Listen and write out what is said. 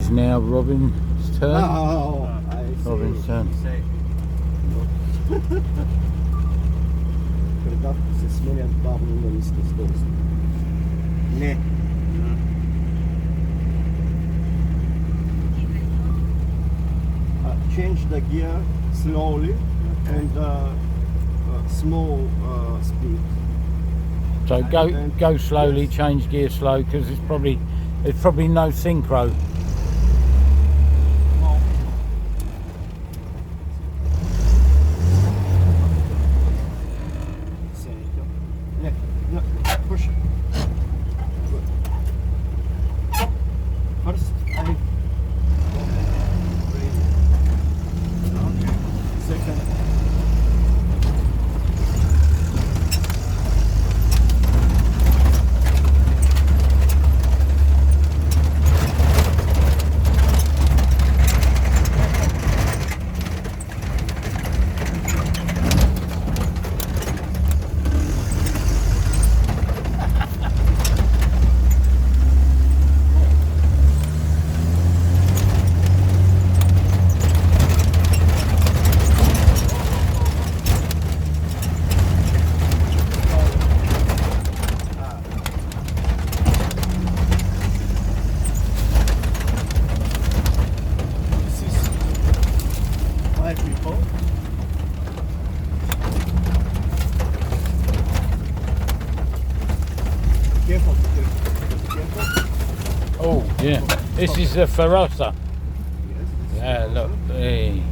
is now Robin's turn. Oh, I see. Robin's turn. Предав се сменят бавно на ниска скорост. Не. Change the gear slowly and small speed. So go slowly, change gear slow, because there's probably no synchro. No, push. Good. First, I raise it. Okay. Second. People. Careful, careful. Oh yeah, this is the Ferosa. Yes. Yeah, look. Hey.